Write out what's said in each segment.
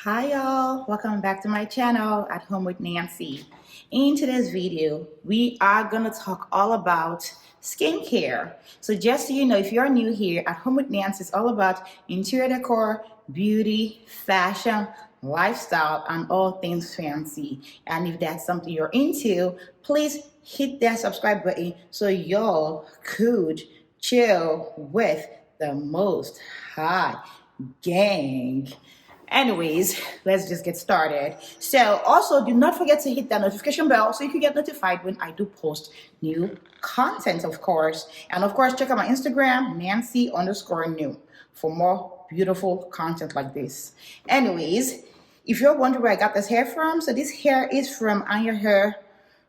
Hi y'all, welcome back to my channel At Home with Nancy. In today's video, we are going to talk all about skincare. So just so you know, if you're new here, At Home with Nancy is all about interior decor, beauty, fashion, lifestyle, and all things fancy. And if that's something you're into, please hit that subscribe button so y'all could chill with the most hot gang. Anyways, let's just get started. So also do not forget to hit that notification bell so you can get notified when I do post new content, of course. And of course, check out my Instagram, Nancy_new, for more beautiful content like this. Anyways, if you're wondering where I got this hair from, so this hair is from Anya Hair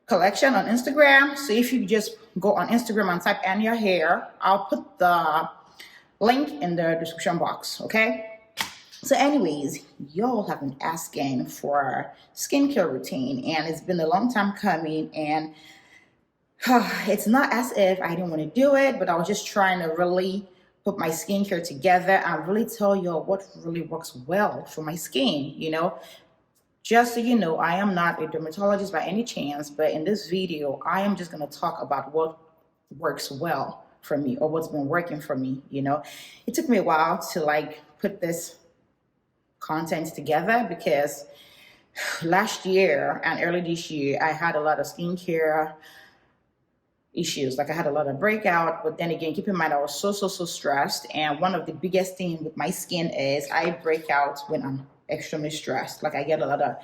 Collection on Instagram. So if you just go on Instagram and type Anya Hair, I'll put the link in the description box, okay? So anyways, y'all have been asking for skincare routine, and it's been a long time coming, and it's not as if I didn't want to do it, but I was just trying to really put my skincare together and really tell y'all what really works well for my skin, you know. Just so you know, I am not a dermatologist by any chance, but in this video, I am just going to talk about what works well for me or what's been working for me, you know. It took me a while to put this content together because last year and early this year I had a lot of skincare issues. I had a lot of breakout, but then again, keep in mind I was so stressed, and one of the biggest things with my skin is I break out when I'm extremely stressed. I get a lot of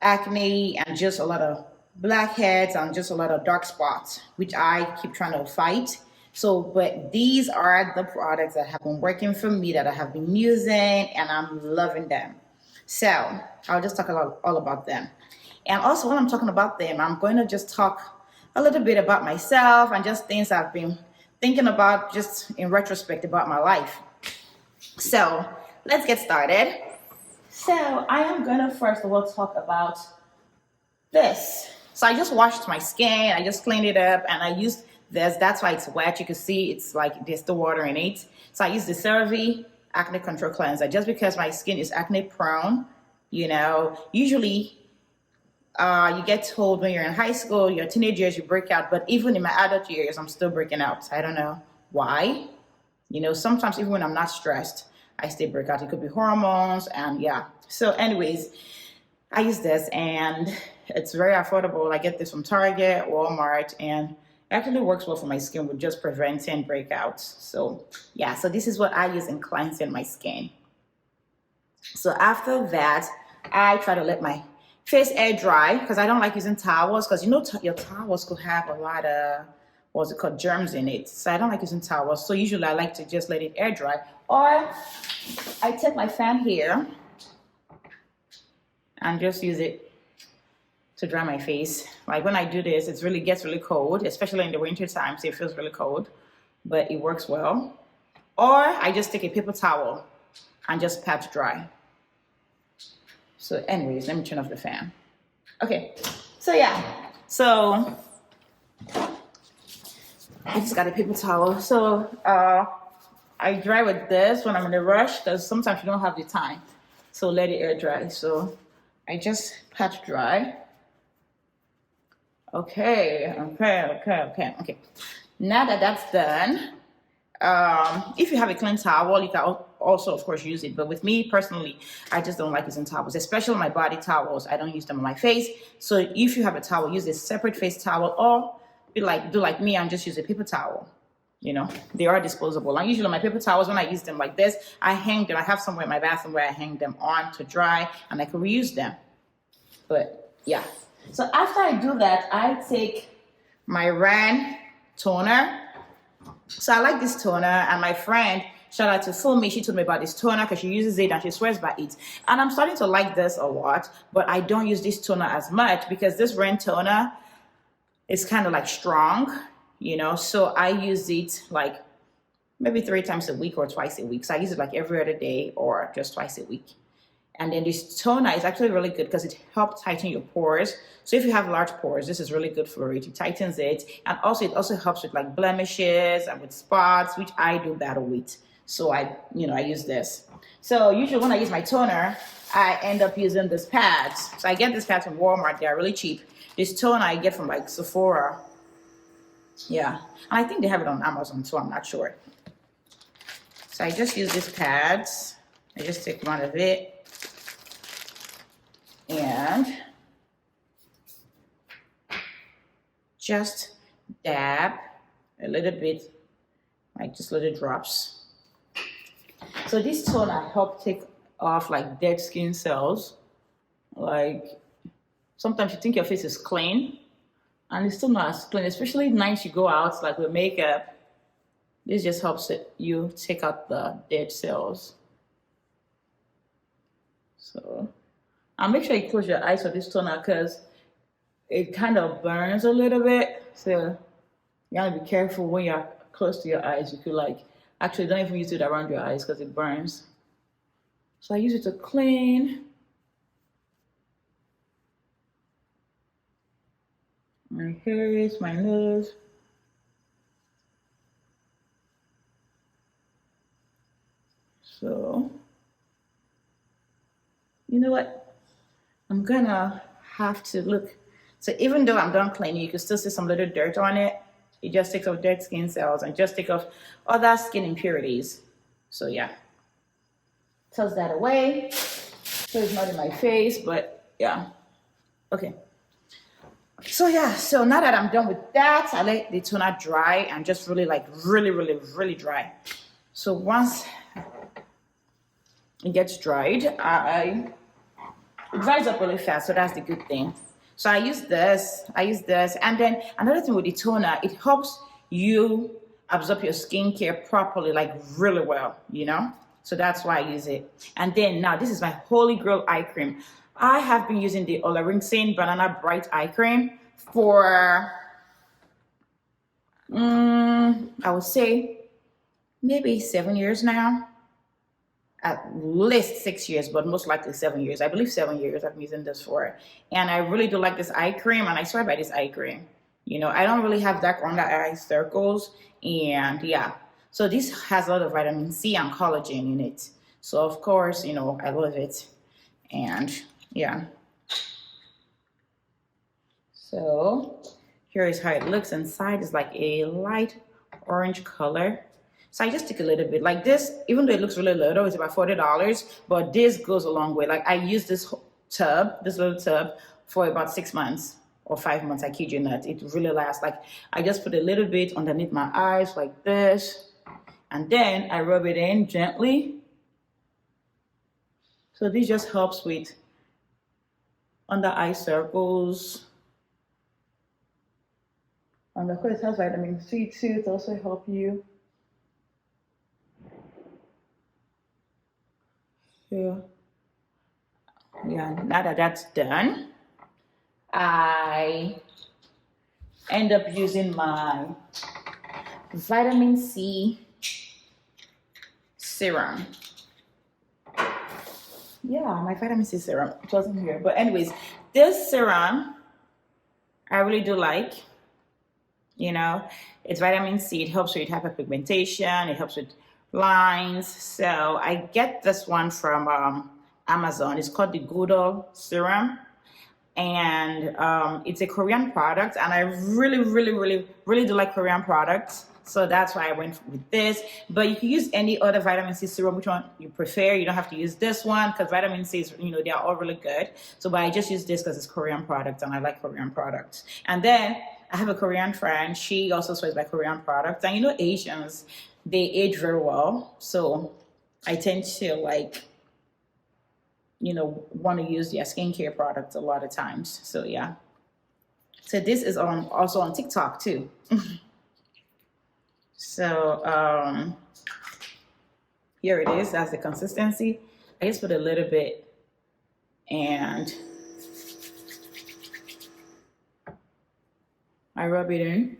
acne and just a lot of blackheads and just a lot of dark spots, which I keep trying to fight. So, but these are the products that have been working for me, that I have been using, and I'm loving them. So I'll just talk all about them. And also when I'm talking about them, I'm going to just talk a little bit about myself and just things I've been thinking about just in retrospect about my life. So let's get started. So I am going to first of all talk about this. So I just washed my skin, I just cleaned it up, and I used that's why it's wet. You can see it's there's the water in it. So I use the Cerave acne control cleanser just because my skin is acne prone. You know, usually you get told when you're in high school, your teenage years, you break out. But even in my adult years, I'm still breaking out. I don't know why. You know, sometimes even when I'm not stressed, I still break out. It could be hormones, and yeah. So anyways, I use this and it's very affordable. I get this from Target, Walmart, and actually works well for my skin with just preventing breakouts. So yeah, so this is what I use in cleansing my skin. So after that, I try to let my face air dry because I don't like using towels, because you know your towels could have a lot of germs in it. So I don't like using towels. So usually I like to just let it air dry, or I take my fan here and just use it to dry my face. When I do this, it really gets really cold, especially in the winter time, so it feels really cold, but it works well. Or I just take a paper towel and just pat dry. So anyways, let me turn off the fan. Okay, so yeah, so I just got a paper towel. So I dry with this when I'm in a rush, because sometimes you don't have the time, so let it air dry. So I just pat dry. Okay. Now that that's done, if you have a clean towel, you can also, of course, use it. But with me personally, I just don't like using towels, especially my body towels. I don't use them on my face. So if you have a towel, use a separate face towel, or do like me and just use a paper towel. You know, they are disposable. And usually my paper towels, when I use them like this, I hang them. I have somewhere in my bathroom where I hang them on to dry, and I can reuse them. But yeah. So after I do that, I take my Ran toner. So I like this toner, and my friend, shout out to Fulmi, she told me about this toner because she uses it and she swears by it. And I'm starting to like this a lot, but I don't use this toner as much because this Ran toner is kind of strong, you know. So I use it maybe 3 times a week or twice a week. So I use it every other day or just twice a week. And then this toner is actually really good because it helps tighten your pores. So if you have large pores, this is really good for it. It tightens it. And also it also helps with blemishes and with spots, which I do battle with. So I use this. So usually when I use my toner, I end up using these pads. So I get these pads from Walmart. They're really cheap. This toner I get from like Sephora. Yeah. And I think they have it on Amazon, so I'm not sure. So I just use these pads. I just take one of it. And just dab a little bit, like just little drops. So this toner helps take off like dead skin cells. Like sometimes you think your face is clean and it's still not as clean, especially nights you go out like with makeup. This just helps you take out the dead cells. So I'll make sure you close your eyes for this toner because it kind of burns a little bit. So you gotta be careful when you're close to your eyes. You could actually don't even use it around your eyes because it burns. So I use it to clean my hairs, my nose. So, you know what? I'm gonna have to look. So even though I'm done cleaning, you can still see some little dirt on it. It just takes off dead skin cells and just take off other skin impurities. So yeah, toss that away. So it's not in my face, but yeah. Okay. So yeah, so now that I'm done with that, I let the toner dry and just really really dry. So once it gets dried, it dries up really fast, so that's the good thing. So I use this, and then another thing with the toner, it helps you absorb your skincare properly, like really well, So that's why I use it. And then now this is my holy grail eye cream. I have been using the Olehenriksen Banana Bright Eye Cream for, I would say maybe 7 years now. At least 6 years, but most likely 7 years. I believe 7 years I've been using this for. And I really do like this eye cream, and I swear by this eye cream. I don't really have dark under eye circles, and yeah. So this has a lot of vitamin C and collagen in it. So of course, I love it. And yeah. So here is how it looks inside. It's like a light orange color. So I just take a little bit like this, even though it looks really little, it's about $40, but this goes a long way. Like I use this little tub for about 6 months or 5 months. I kid you not, it really lasts. Like I just put a little bit underneath my eyes like this, and then I rub it in gently. So this just helps with under eye circles. And of course it has vitamin C too, it also helps you. Yeah, now that that's done, I end up using my vitamin C serum. Yeah, my vitamin C serum. It wasn't here. But anyways, this serum, I really do like. It's vitamin C. It helps with hyperpigmentation. It helps with lines. So I get this one from Amazon. It's called the Goodal Serum, and it's a Korean product, and I really do like Korean products, so that's why I went with this. But you can use any other vitamin C serum, which one you prefer. You don't have to use this one because vitamin C is, they are all really good. So but I just use this because it's Korean product and I like Korean products. And then I have a Korean friend. She also swears by Korean products, and Asians, they age very well, so I tend to want to use their skincare products a lot of times. So yeah. So this is also on TikTok too. So here it is. That's the consistency. I just put a little bit, and I rub it in.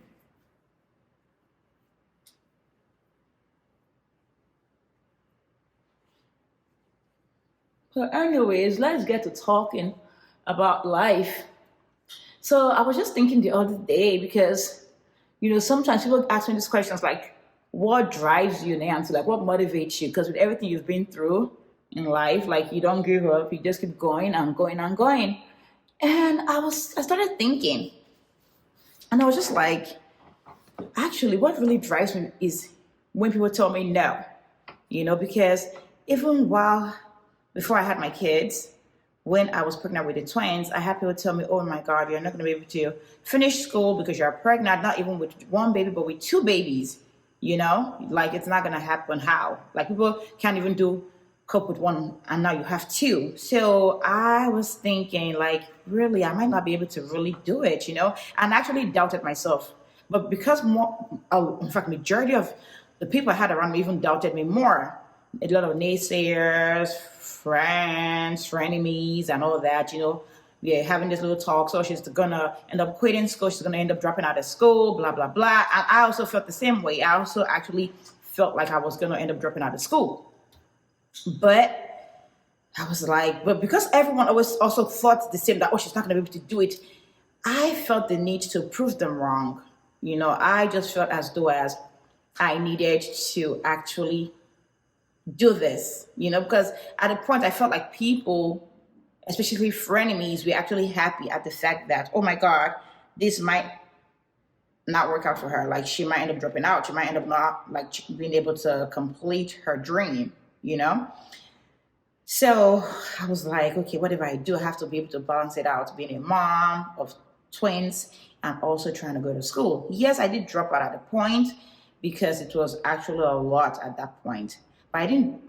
But anyways, let's get to talking about life. So I was just thinking the other day because, sometimes people ask me these questions like, what drives you, Nancy? Like, what motivates you? Because with everything you've been through in life, like, you don't give up. You just keep going and going and going. And I started thinking, and I was just like, actually, what really drives me is when people tell me no, because even before I had my kids, when I was pregnant with the twins, I had people tell me, oh my God, you're not going to be able to finish school because you're pregnant, not even with one baby, but with two babies, like it's not going to happen. How? Like people can't even cope with one, and now you have two. So I was thinking, like, really, I might not be able to really do it, and I actually doubted myself. But because in fact, majority of the people I had around me even doubted me more. A lot of naysayers, friends, frenemies, and all that, we're having this little talk. So she's gonna end up quitting school. She's gonna end up dropping out of school, blah, blah, blah. And I also felt the same way. I also actually felt like I was gonna end up dropping out of school. But I was like, but because everyone always also thought the same, that, oh, she's not going to be able to do it, I felt the need to prove them wrong. I just felt as though as I needed to actually do this, because at a point I felt like people, especially frenemies, were actually happy at the fact that, oh my God, this might not work out for her. Like she might end up dropping out. She might end up not like being able to complete her dream, So I was like, okay, whatever I do, I have to be able to balance it out, being a mom of twins and also trying to go to school. Yes, I did drop out at a point because it was actually a lot at that point. But I didn't,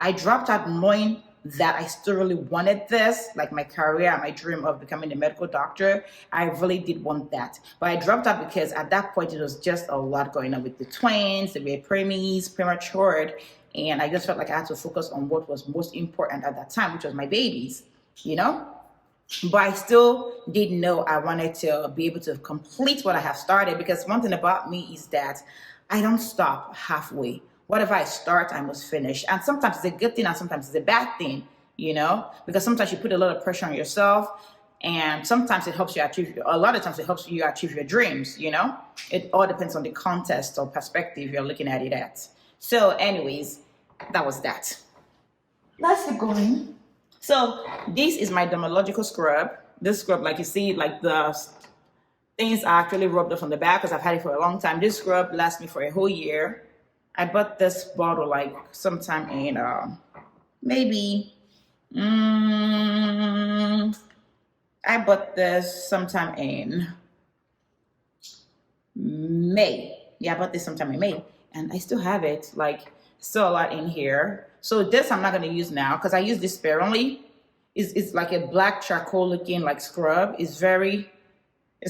I dropped out knowing that I still really wanted this, like my career, my dream of becoming a medical doctor. I really did want that. But I dropped out because at that point, it was just a lot going on with the twins. They were prematured. And I just felt like I had to focus on what was most important at that time, which was my babies, But I still did know I wanted to be able to complete what I have started, because one thing about me is that I don't stop halfway. Whatever I start, I must finish. And sometimes it's a good thing and sometimes it's a bad thing, because sometimes you put a lot of pressure on yourself, and sometimes it helps you achieve, a lot of times it helps you achieve your dreams, It all depends on the context or perspective you're looking at it at. So anyways, that was that. Let's keep going. So this is my dermological scrub. This scrub, like you see, like the things are actually rubbed off on the back because I've had it for a long time. This scrub lasts me for a whole year. I bought this bottle like sometime in maybe I bought this sometime in May. Yeah, I bought this sometime in May, and I still have it. Like, still a lot in here. So this I'm not going to use now because I use this sparingly. It's like a black charcoal looking like scrub. It's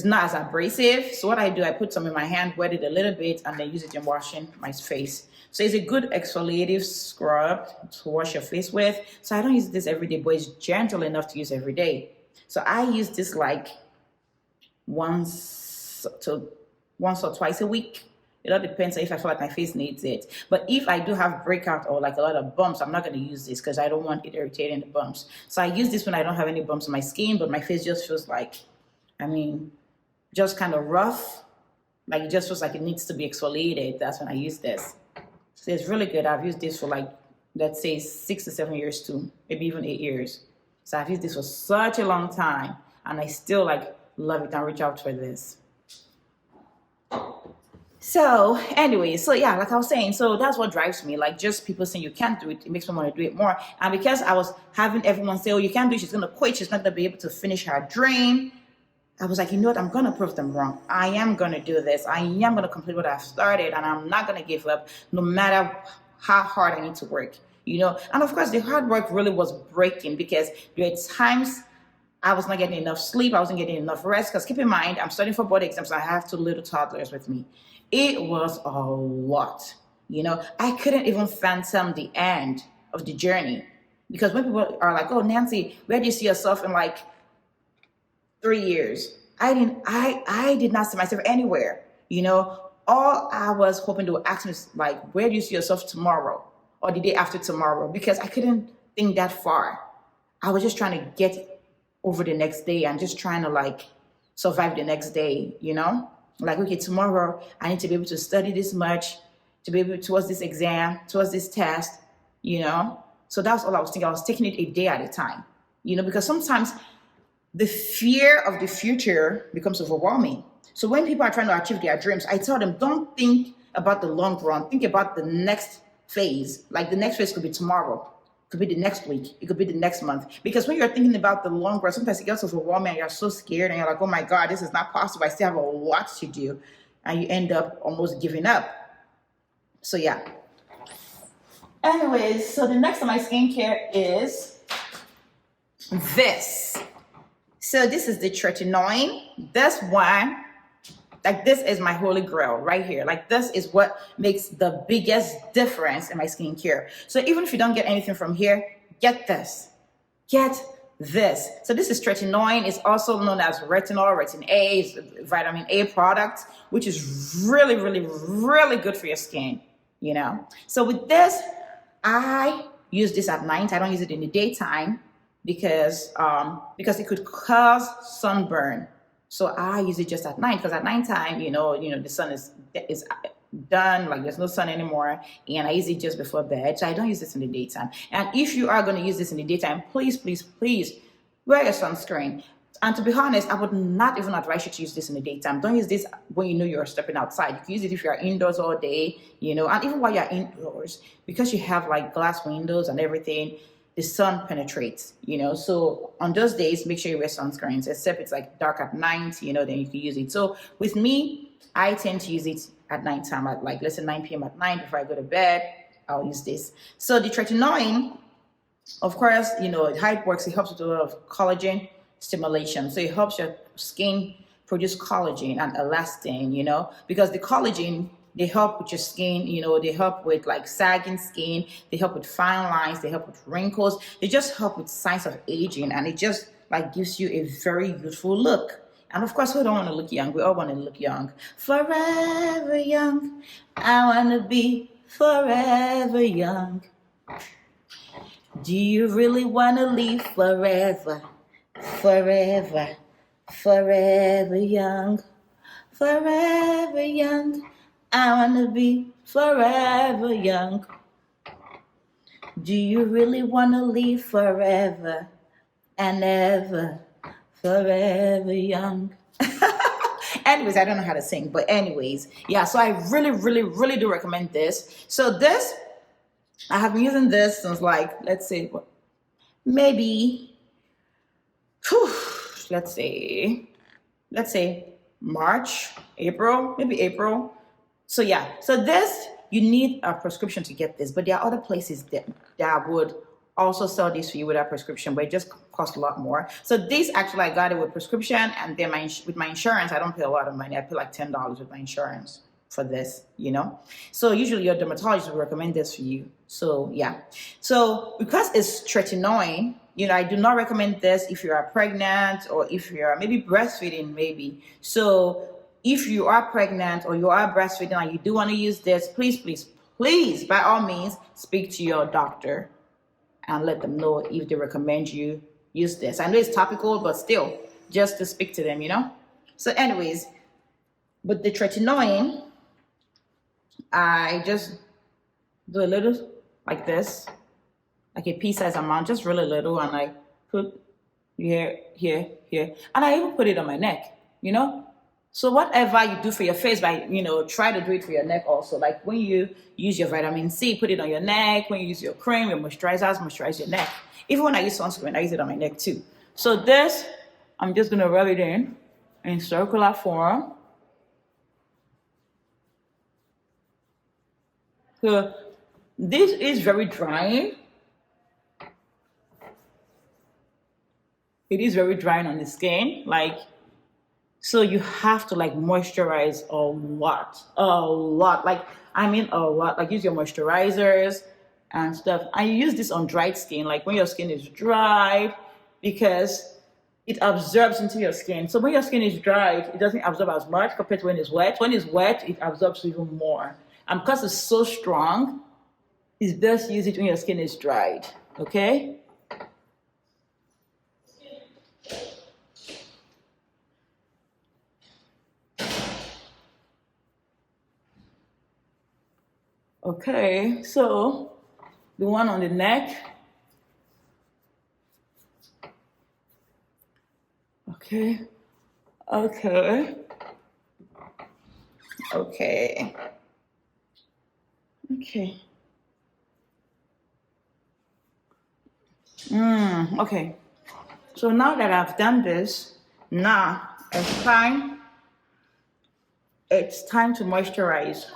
not as abrasive. So what I do, I put some in my hand, wet it a little bit, and then use it in washing my face. So it's a good exfoliative scrub to wash your face with. So I don't use this every day, but it's gentle enough to use every day. So I use this like once or twice a week. It all depends if I feel like my face needs it. But if I do have breakout or like a lot of bumps, I'm not going to use this because I don't want it irritating the bumps. So I use this when I don't have any bumps on my skin, but my face just feels like, just kind of rough. Like it just feels like it needs to be exfoliated. That's when I use this. So it's really good. I've used this for like, let's say 6 to 7 years too, maybe even 8 years. So I've used this for such a long time and I still like love it and reach out for this. So anyway, so yeah, like I was saying, so that's what drives me. Like just people saying you can't do it, it makes me want to do it more. And because I was having everyone say, oh, you can't do it, she's going to quit, she's not going to be able to finish her dream. I was like, you know what, I'm going to prove them wrong. I am going to do this. I am going to complete what I've started, and I'm not going to give up no matter how hard I need to work, And of course, the hard work really was breaking because there were times I was not getting enough sleep. I wasn't getting enough rest because keep in mind, I'm studying for board exams. So I have 2 little toddlers with me. It was a lot, I couldn't even fathom the end of the journey because when people are like, oh, Nancy, where do you see yourself in like 3 years? I did not see myself anywhere, all I was hoping to ask me is like, where do you see yourself tomorrow or the day after tomorrow? Because I couldn't think that far. I was just trying to get over the next day and just trying to like survive the next day, Like, okay, tomorrow I need to be able to study this much to be able towards this exam, towards this test, you know. So that's all I was thinking. I was taking it a day at a time, you know, because sometimes the fear of the future becomes overwhelming. So when people are trying to achieve their dreams, I tell them, don't think about the long run. Think about the next phase. Like the next phase could be tomorrow, could be the next week, it could be the next month. Because when you're thinking about the long run, sometimes it gets overwhelming and you're so scared and you're like, oh my God, this is not possible. I still have a lot to do. And you end up almost giving up. So yeah. Anyways, so the next on my skincare is this. So this is the Tretinoin. This one, like this is my holy grail right here. Like this is what makes the biggest difference in my skincare. So even if you don't get anything from here, get this. Get this. So this is Tretinoin. It's also known as retinol, retin A. It's a vitamin A product, which is really, really, really good for your skin, you know. So with this, I use this at night. I don't use it in the daytime because it could cause sunburn. So I use it just at night because at nighttime, you know, the sun is done, like there's no sun anymore, and I use it just before bed. So I don't use this in the daytime. And if you are going to use this in the daytime, please, please, please wear your sunscreen. And to be honest, I would not even advise you to use this in the daytime. Don't use this when you know you're stepping outside. You can use it if you're indoors all day, you know, and even while you're indoors, because you have like glass windows and everything, the sun penetrates, you know. So on those days, make sure you wear sunscreens, except it's like dark at night, you know, then you can use it. So with me, I tend to use it at nighttime, at like, let's say 9 p.m. at night before I go to bed, I'll use this. So the Tretinoin, of course, you know, how it works, it helps with a lot of collagen stimulation. So it helps your skin produce collagen and elastin, you know, because the collagen, they help with your skin, you know, they help with like sagging skin, they help with fine lines, they help with wrinkles, they just help with signs of aging, and it just like gives you a very youthful look. And of course, we don't want to look young, we all want to look young. Forever young, I want to be forever young. Do you really want to live forever? Forever, forever young, forever young. I want to be forever young. Do you really want to live forever and ever, forever young? Anyways, I don't know how to sing, but anyways, yeah, so I really, really, really do recommend this. So this, I have been using this since like, let's say, maybe, let's say March, April, maybe April. So yeah, so this, you need a prescription to get this, but there are other places that would also sell this for you without prescription, but it just costs a lot more. So this actually, I got it with prescription, and then with my insurance, I don't pay a lot of money. I pay like $10 with my insurance for this, you know. So usually your dermatologist will recommend this for you. So yeah, so because it's Tretinoin, you know, I do not recommend this if you are pregnant or if you are maybe breastfeeding, maybe. So if you are pregnant or you are breastfeeding and you do want to use this, please, please, please, by all means, speak to your doctor and let them know if they recommend you use this. I know it's topical, but still, just to speak to them, you know. So anyways, with the Tretinoin, I just do a little like this, like a pea-sized amount, just really little, and I put here, here, here, and I even put it on my neck, you know. So whatever you do for your face, by, you know, try to do it for your neck also. Like when you use your vitamin C, put it on your neck. When you use your cream, your moisturizers, moisturize your neck. Even when I use sunscreen, I use it on my neck too. So this, I'm just gonna rub it in circular form. So this is very drying. It is very drying on the skin, like, so you have to like moisturize a lot. Like, I mean a lot. Like use your moisturizers and stuff. And you use this on dried skin, like when your skin is dry, because it absorbs into your skin. So when your skin is dried, it doesn't absorb as much compared to when it's wet. When it's wet, it absorbs even more. And because it's so strong, it's best to use it when your skin is dried, okay? Okay, so the one on the neck. Okay, okay, okay, okay. Okay. So now that I've done this, now it's time to moisturize.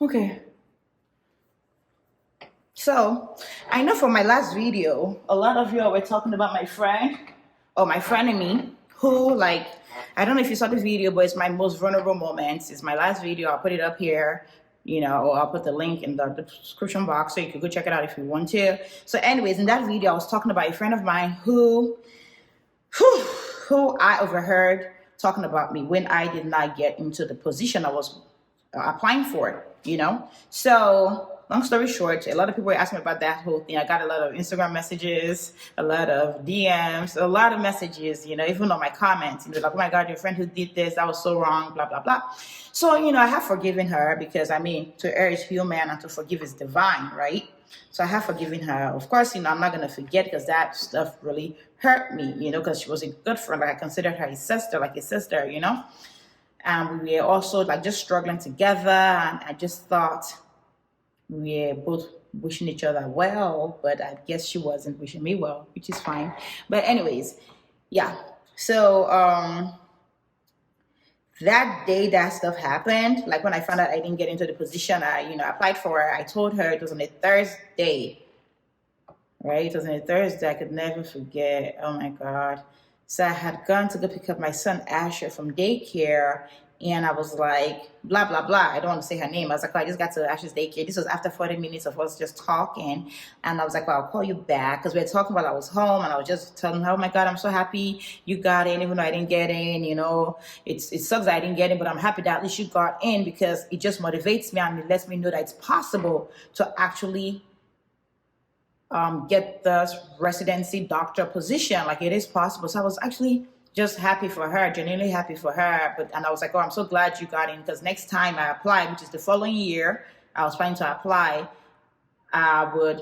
Okay. So I know from my last video, a lot of you were talking about my friend or my frenemy who, like, I don't know if you saw the video, but it's my most vulnerable moments. It's my last video. I'll put it up here, or I'll put the link in the description box so you can go check it out if you want to. So anyways, in that video, I was talking about a friend of mine whew, who I overheard talking about me when I did not get into the position I was applying for. So long story short, a lot of people were asking me about that whole thing. I got a lot of Instagram messages, a lot of DMs, a lot of messages, even on my comments. Like, oh my God, your friend who did this, that was so wrong, blah, blah, blah. So, I have forgiven her because, to err is human and to forgive is divine, right? So I have forgiven her. Of course, I'm not going to forget because that stuff really hurt me, because she was a good friend. Like, I considered her like a sister, And we were also like just struggling together. And I just thought we were both wishing each other well, but I guess she wasn't wishing me well, which is fine. But anyways, yeah. So that day that stuff happened, like when I found out I didn't get into the position I applied for, I told her it was on a Thursday, right? It was on a Thursday. I could never forget. Oh my God. So I had gone to go pick up my son Asher from daycare, and I was like, blah, blah, blah. I don't want to say her name. I was like, oh, I just got to Asher's daycare. This was after 40 minutes of us just talking. And I was like, well, I'll call you back. Because we were talking while I was home. And I was just telling her, oh, my God, I'm so happy you got in, even though I didn't get in. It sucks that I didn't get in, but I'm happy that at least you got in because it just motivates me and it lets me know that it's possible to actually get the residency doctor position. Like, it is possible. So I was actually just happy for her, genuinely happy for her. And I was like, oh, I'm so glad you got in, because next time I apply, which is the following year, I was planning to apply, I would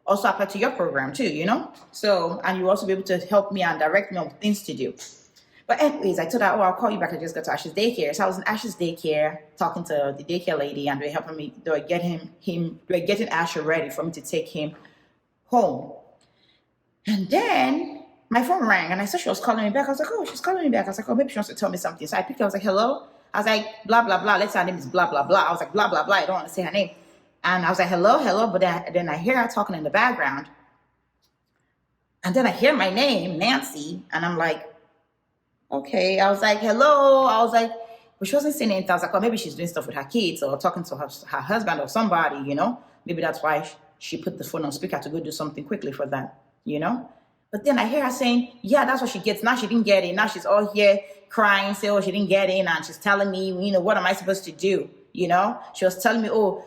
also apply to your program too, So, and you also be able to help me and direct me on things to do. But anyways, I told her, oh, I'll call you back. I just got to Ash's daycare. So I was in Ash's daycare talking to the daycare lady, and they were helping me. They were getting Asher ready for me to take him home. And then my phone rang and I said she was calling me back. I was like, oh, she's calling me back. I was like, oh, maybe she wants to tell me something. So I picked up. I was like, hello. I was like, blah, blah, blah. Let's say her name is blah, blah, blah. I was like, blah, blah, blah. I don't want to say her name. And I was like, hello, hello. But then I hear her talking in the background. And then I hear my name, Nancy. And I'm like, okay. I was like, hello. I was like, but she wasn't saying anything. I was like, well, maybe she's doing stuff with her kids or talking to her husband or somebody, Maybe that's why she put the phone on speaker to go do something quickly for them, But then I hear her saying, yeah, that's what she gets. Now she didn't get it. Now she's all here crying, saying, oh, she didn't get in. And she's telling me, what am I supposed to do? She was telling me, oh,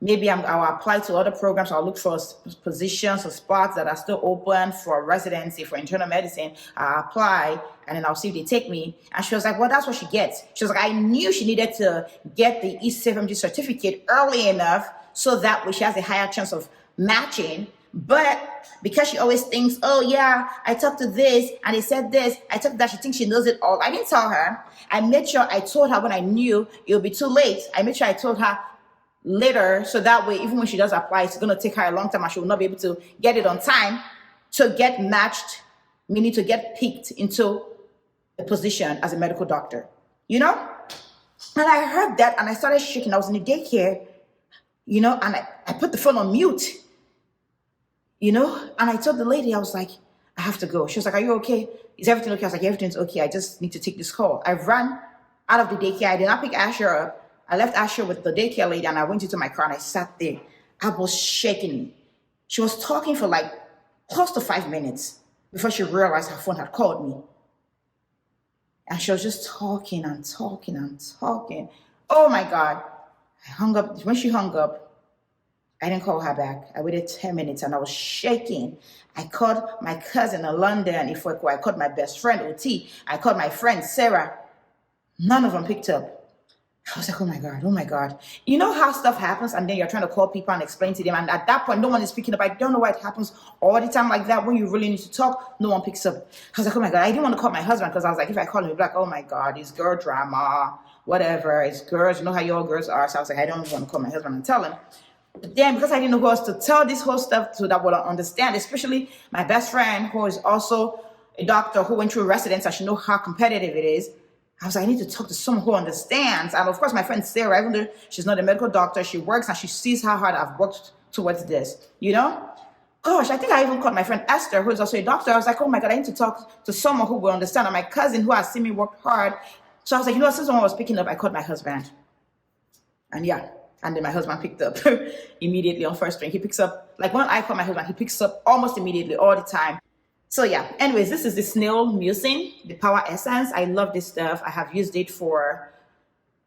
maybe I'll apply to other programs. I'll look for positions or spots that are still open for residency, for internal medicine. I'll apply and then I'll see if they take me. And she was like, well, that's what she gets. She was like, I knew she needed to get the E7MD certificate early enough so that way she has a higher chance of matching. But because she always thinks, oh yeah, I talked to this and they said this, I talked to that, she thinks she knows it all. I didn't tell her. I made sure I told her when I knew it would be too late. I made sure I told her later, so that way, even when she does apply, it's going to take her a long time and she will not be able to get it on time to get matched, meaning to get picked into a position as a medical doctor, And I heard that and I started shaking. I was in the daycare, and I put the phone on mute, and I told the lady, I was like, I have to go. She was like, are you okay? Is everything okay? I was like, everything's okay. I just need to take this call. I ran out of the daycare. I did not pick Asher up. I left Asher with the daycare lady and I went into my car and I sat there. I was shaking. She was talking for like close to 5 minutes before she realized her phone had called me. And she was just talking and talking and talking. Oh my God. I hung up. When she hung up, I didn't call her back. I waited 10 minutes and I was shaking. I called my cousin in London, Ifweko. I called my best friend, OT. I called my friend, Sarah. None of them picked up. I was like, oh my God, oh my God. You know how stuff happens and then you're trying to call people and explain to them. And at that point, no one is picking up. I don't know why it happens all the time like that. When you really need to talk, no one picks up. I was like, oh my God. I didn't want to call my husband because I was like, if I call him, he'd be like, oh my God, it's girl drama, whatever. It's girls. You know how you all girls are. So I was like, I don't want to call my husband and tell him. But then because I didn't know who else to tell this whole stuff to that would understand, especially my best friend who is also a doctor who went through residence, I should know how competitive it is. I was like, I need to talk to someone who understands. And of course, my friend Sarah, even though she's not a medical doctor, she works and she sees how hard I've worked towards this, you know? Gosh, I think I even called my friend Esther, who is also a doctor. I was like, oh my God, I need to talk to someone who will understand. And my cousin who has seen me work hard. So I was like, you know, since someone was picking up, I called my husband. And yeah, and then my husband picked up immediately on first ring. He picks up, like when I call my husband, he picks up almost immediately all the time. So yeah, anyways, this is the snail mucin, the power essence. I love this stuff. I have used it for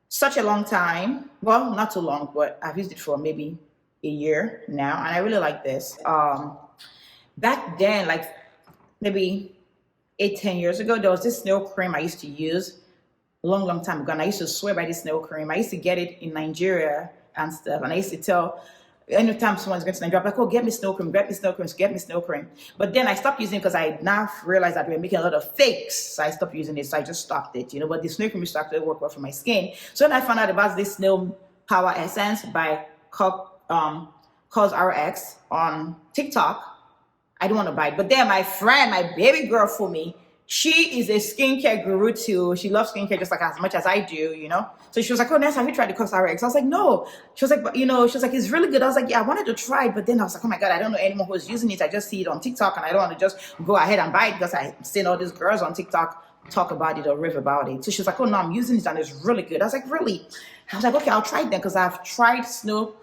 such a long time. Well, not too long, but I've used it for maybe a year now. And I really like this. Back then, like maybe 8-10 years ago, there was this snail cream I used to use a long time ago. And I used to swear by this snail cream. I used to get it in Nigeria and stuff. And I used to tell anytime someone's going to Nigeria, I'm like, oh, get me snow cream, get me snow cream, get me snow cream. But then I stopped using it because I now realized that we were making a lot of fakes. So I stopped using it. So I just stopped it, you know. But the snow cream used to actually work well for my skin. So when I found out about this snail power essence by Cosrx on TikTok, I didn't want to buy it. But then my friend, my baby girl for me, she is a skincare guru too. She loves skincare just like as much as I do, you know. So she was like, oh, Ness, have you tried the Cosrx? I was like, no. She was like, but, you know, she was like, it's really good. I was like, yeah, I wanted to try it. But then I was like, oh my God, I don't know anyone who's using it. I just see it on TikTok and I don't want to just go ahead and buy it because I've seen all these girls on TikTok talk about it or rave about it. So she was like, oh no, I'm using it and it's really good. I was like, really? I was like, okay, I'll try it then because I've tried snow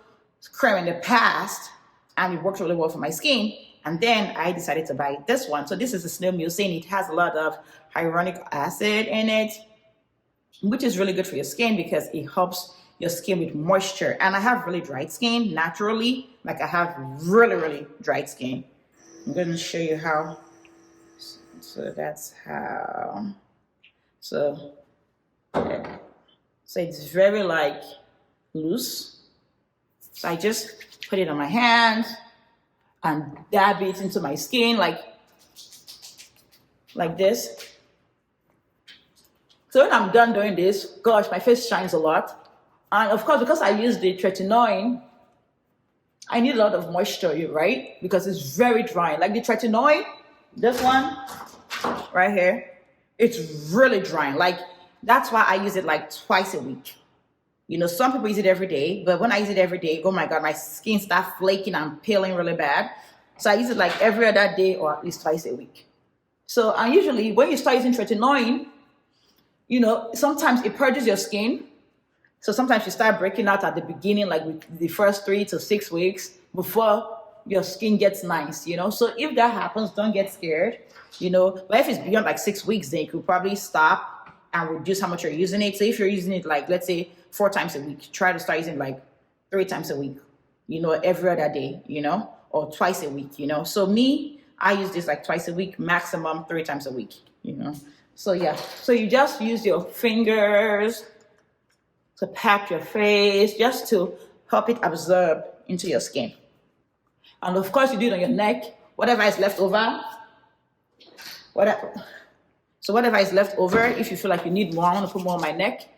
cream in the past and it works really well for my skin. And then I decided to buy this one. So this is the snail mucin. It has a lot of hyaluronic acid in it, which is really good for your skin because it helps your skin with moisture. And I have really dried skin naturally. Like I have really dried skin. I'm going to show you how. So that's how. So it's very like loose. So I just put it on my hands and dab it into my skin like this. So when I'm done doing this, gosh, my face shines a lot. And of course, because I use the Tretinoin, I need a lot of moisture, right? Because it's very dry. Like the Tretinoin, this one right here, it's really drying. Like that's why I use it like twice a week. You know, some people use it every day, but when I use it every day, oh my God, my skin starts flaking and peeling really bad. So I use it like every other day or at least twice a week. So and usually when you start using Tretinoin, you know, sometimes it purges your skin. So sometimes you start breaking out at the beginning, like with the first 3 to 6 weeks before your skin gets nice, you know. So if that happens, don't get scared, you know. But if it's beyond like 6 weeks, then you could probably stop and reduce how much you're using it. So if you're using it like, let's say 4 times a week, try to start using like 3 times a week, you know, every other day, you know, or twice a week, you know. So me, I use this like twice a week, maximum 3 times a week, you know. So yeah, so you just use your fingers to pat your face just to help it absorb into your skin. And of course you do it on your neck, whatever is left over, whatever is left over, if you feel like you need more, I want to put more on my neck.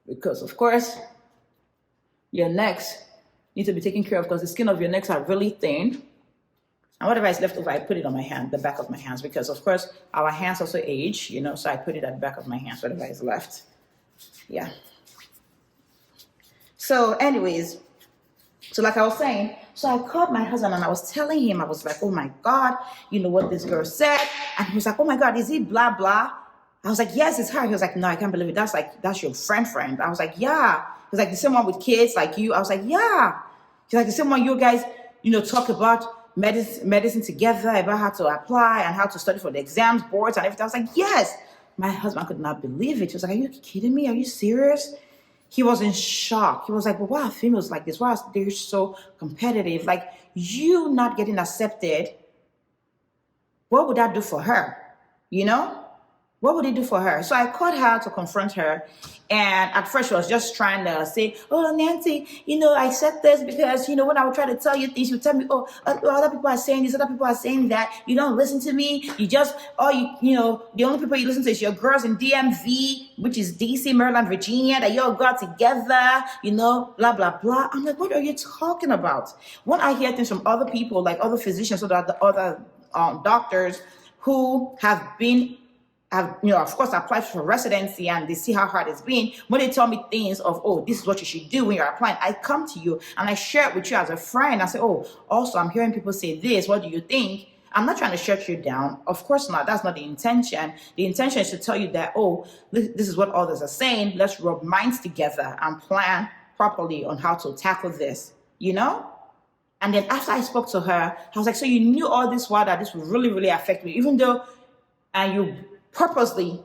Because of course, your necks need to be taken care of because the skin of your necks are really thin. And whatever is left over, I put it on my hand, the back of my hands, because of course our hands also age, you know, so I put it at the back of my hands, whatever is left. Yeah. So anyways, so like I was saying, so I called my husband and I was telling him, I was like, oh my God, you know what this girl said? And he was like, oh my God, is it blah, blah? I was like, yes, it's her. He was like, no, I can't believe it. That's your friend. I was like, yeah. He was like, the same one with kids like you. I was like, yeah. He's like, the same one you guys, you know, talk about medicine together, about how to apply and how to study for the exams, boards and everything. I was like, yes. My husband could not believe it. He was like, are you kidding me? Are you serious? He was in shock. He was like, well, why are females like this? Why are they so competitive? Like, you not getting accepted, what would that do for her? You know? What would it do for her? So I called her to confront her. And at first she was just trying to say, oh, Nancy, I said this because, when I would try to tell you things, you would tell me, oh, other people are saying this, other people are saying that. You don't listen to me. You just, the only people you listen to is your girls in DMV, which is DC, Maryland, Virginia, that you all got together, blah, blah, blah. I'm like, what are you talking about? When I hear things from other people, like other physicians or the other doctors who have of course, applied for residency and they see how hard it's been. When they tell me things of, oh, this is what you should do when you're applying, I come to you and I share it with you as a friend. I say, oh, also, I'm hearing people say this. What do you think? I'm not trying to shut you down. Of course not. That's not the intention. The intention is to tell you that, oh, this is what others are saying. Let's rub minds together and plan properly on how to tackle this, And then after I spoke to her, I was like, so you knew all this while that this would really, really affect me, even though, and you purposely,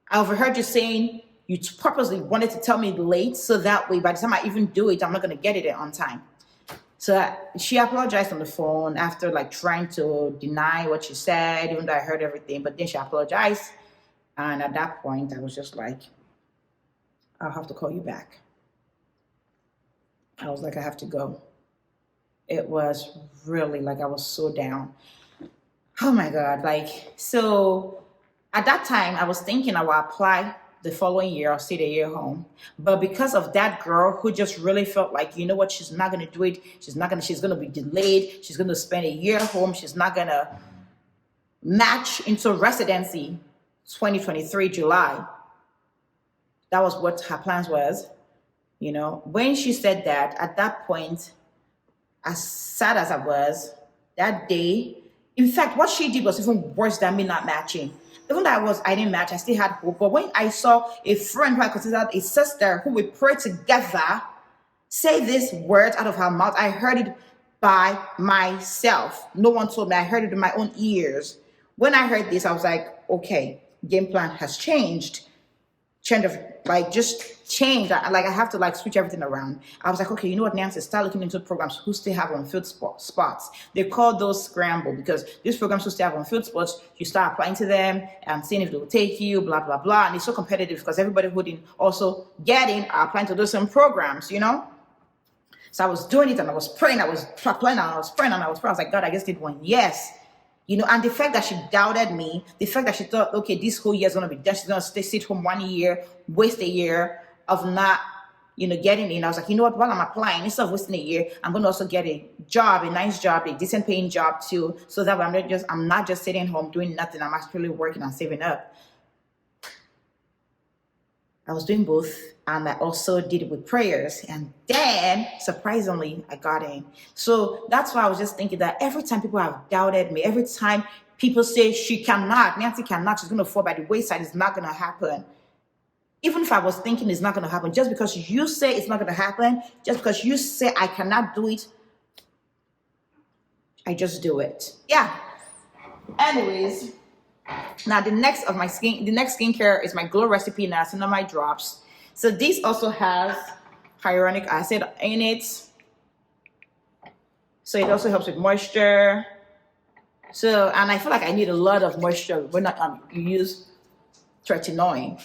I overheard you saying you purposely wanted to tell me late, so that way by the time I even do it, I'm not going to get it on time. So she apologized on the phone after like trying to deny what she said, even though I heard everything, but then she apologized. And at that point, I was just like, I'll have to call you back. I was like, I have to go. It was really like, I was so down. Oh my God. So at that time, I was thinking I would apply the following year or stay the year home. But because of that girl who just really felt like, you know what, she's not going to do it. She's going to be delayed. She's going to spend a year home. She's not going to match into residency 2023 July. That was what her plans was. When she said that, at that point, as sad as I was, that day, in fact, what she did was even worse than me not matching. Even though I didn't match, I still had hope. But when I saw a friend who I considered a sister who we prayed together say these words out of her mouth, I heard it by myself. No one told me. I heard it in my own ears. When I heard this, I was like, okay, game plan has changed. Just change. I have to switch everything around. I was like, okay, you know what, Nancy, start looking into programs who still have unfilled spots. They call those scramble because these programs who still have unfilled spots, you start applying to them and seeing if they will take you, blah, blah, blah. And it's so competitive because everybody who didn't also get in are applying to those same programs, So I was doing it and I was praying. I was praying and I was praying and I was like, God, I just did one. Yes. And the fact that she doubted me, the fact that she thought, okay, this whole year is going to be done. She's going to sit home 1 year, waste a year of not, getting in. I was like, you know what, while I'm applying, instead of wasting a year, I'm going to also get a job, a nice job, a decent paying job too. So that I'm not just sitting home doing nothing. I'm actually working and saving up. I was doing both, and I also did it with prayers. And then, surprisingly, I got in. So that's why I was just thinking that every time people have doubted me, every time people say she cannot, Nancy cannot, she's going to fall by the wayside, it's not going to happen. Even if I was thinking it's not going to happen, just because you say it's not going to happen, just because you say I cannot do it, I just do it. Yeah. Anyways. Now the next skincare is my Glow Recipe Niacinamide drops. So this also has hyaluronic acid in it. So it also helps with moisture. And I feel like I need a lot of moisture when you use Tretinoin,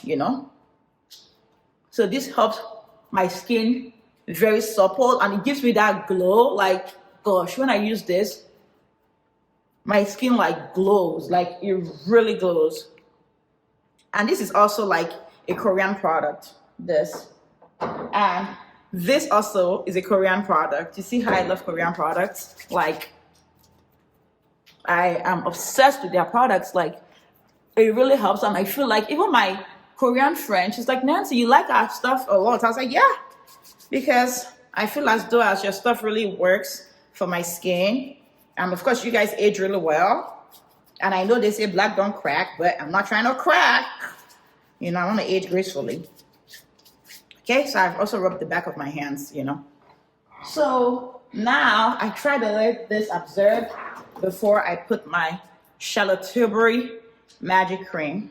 So this helps my skin very supple and it gives me that glow. Like, gosh, when I use this, my skin glows, it really glows. And this is also a Korean product, this. And this also is a Korean product. You see how I love Korean products? I am obsessed with their products. It really helps. And I feel like even my Korean friend, she's like, Nancy, you like our stuff a lot. I was like, yeah, because I feel as though your stuff really works for my skin. And of course, you guys age really well. And I know they say black don't crack, but I'm not trying to crack. I want to age gracefully. Okay, so I've also rubbed the back of my hands, So now I try to let this absorb before I put my Charlotte Tilbury Magic Cream.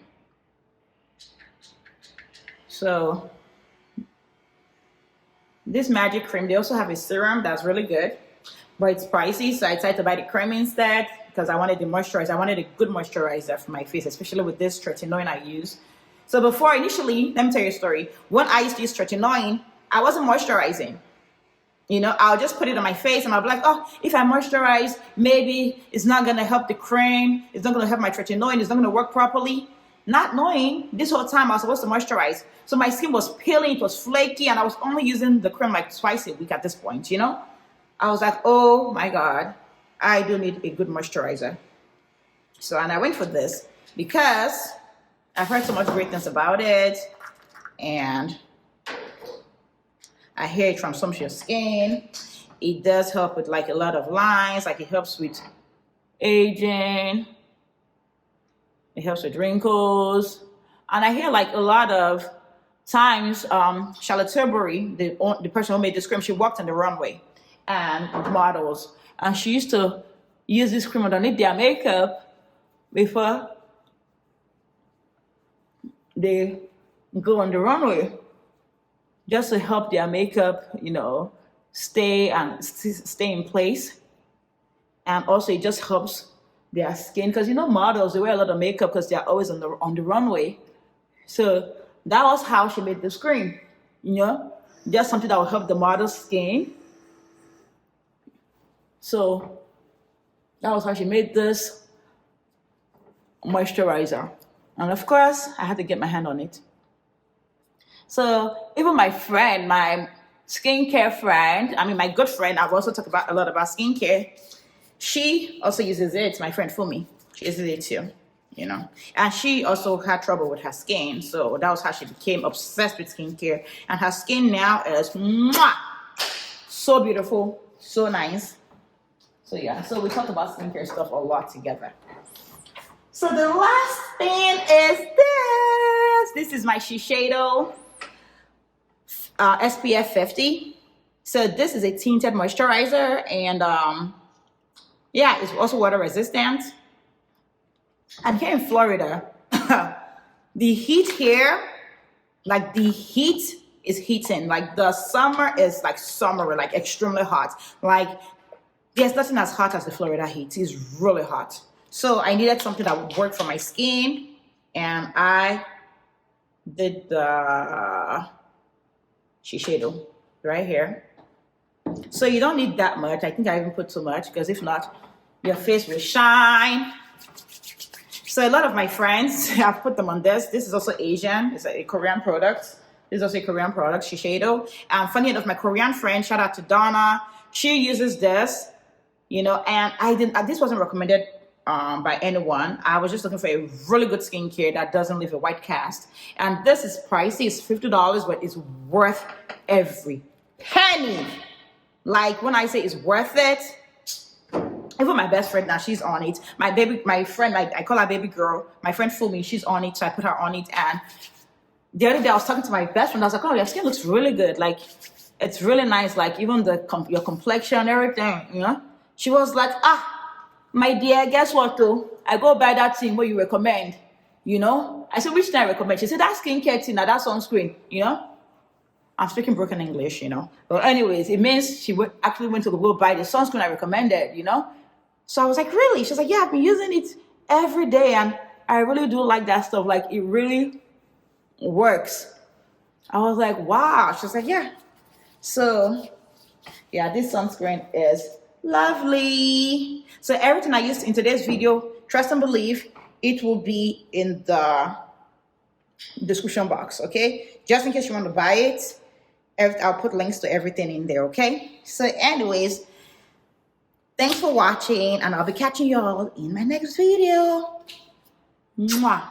So this magic cream. They also have a serum that's really good, but it's pricey, so I decided to buy the cream instead because I wanted the moisturizer. I wanted a good moisturizer for my face, especially with this Tretinoin I use. So before, initially, let me tell you a story. When I used to use Tretinoin, I wasn't moisturizing. You know, I'll just put it on my face and I'll be like, oh, if I moisturize, maybe it's not going to help the cream. It's not going to help my Tretinoin. It's not going to work properly. Not knowing this whole time I was supposed to moisturize. So my skin was peeling, it was flaky, and I was only using the cream like twice a week at this point, you know? I was like, oh my God, I do need a good moisturizer. So, and I went for this because I've heard so much great things about it. And I hear it from Sumptuous Skin. It does help with like a lot of lines, like it helps with aging. It helps with wrinkles. And I hear like a lot of times, Charlotte Tilbury, the person who made this cream, she walked on the runway and with models. And she used to use this cream underneath their makeup before they go on the runway, just to help their makeup, you know, stay in place. And also it just helps their skin, because you know models, they wear a lot of makeup because they're always on the runway. So that was how she made this cream, you know, just something that will help the model's skin. So that was how she made this moisturizer. And of course, I had to get my hand on it. So even my friend, my skincare friend, I mean, my good friend, I've also talked a lot about skincare. She also uses it, my friend Fumi. She uses it too, you know. And she also had trouble with her skin. So that was how she became obsessed with skincare. And her skin now is mwah, so beautiful, so nice. So yeah, so we talked about skincare stuff a lot together. So the last thing is this. This is my Shesiedo SPF 50. So this is a tinted moisturizer, and yeah, it's also water resistant. And here in Florida, the heat here, like the heat is heating. Like the summer is like summer, like extremely hot. Like there's nothing as hot as the Florida heat. It's really hot. So I needed something that would work for my skin, and I did the Shesiedo right here. So you don't need that much. I think I even put too much, because if not, your face will shine. So a lot of my friends have put them on this. This is also Asian. It's a Korean product. This is also a Korean product, Shesiedo. And funny enough, my Korean friend, shout out to Donna, she uses this, you know, and this wasn't recommended by anyone. I was just looking for a really good skincare that doesn't leave a white cast. And this is pricey. It's $50, but it's worth every penny. Like when I say it's worth it, even my best friend now, she's on it. My friend, I call her baby girl. My friend Fumi, she's on it, so I put her on it. And the other day I was talking to my best friend. I was like, oh, your skin looks really good. Like it's really nice. Like even your complexion, everything, you know. She was like, my dear, guess what though? I go buy that thing what you recommend, you know? I said, which thing I recommend? She said, that skincare thing, that sunscreen, you know? I'm speaking broken English, you know? But anyways, it means she actually went to go buy the sunscreen I recommended, you know? So I was like, really? She's like, yeah, I've been using it every day, and I really do like that stuff. Like, it really works. I was like, wow. She's like, yeah. So, yeah, this sunscreen is lovely. So everything I used in today's video, trust and believe, it will be in the description box, okay? Just in case you want to buy it, I'll put links to everything in there, okay? So anyways, thanks for watching, and I'll be catching y'all in my next video. Mwah.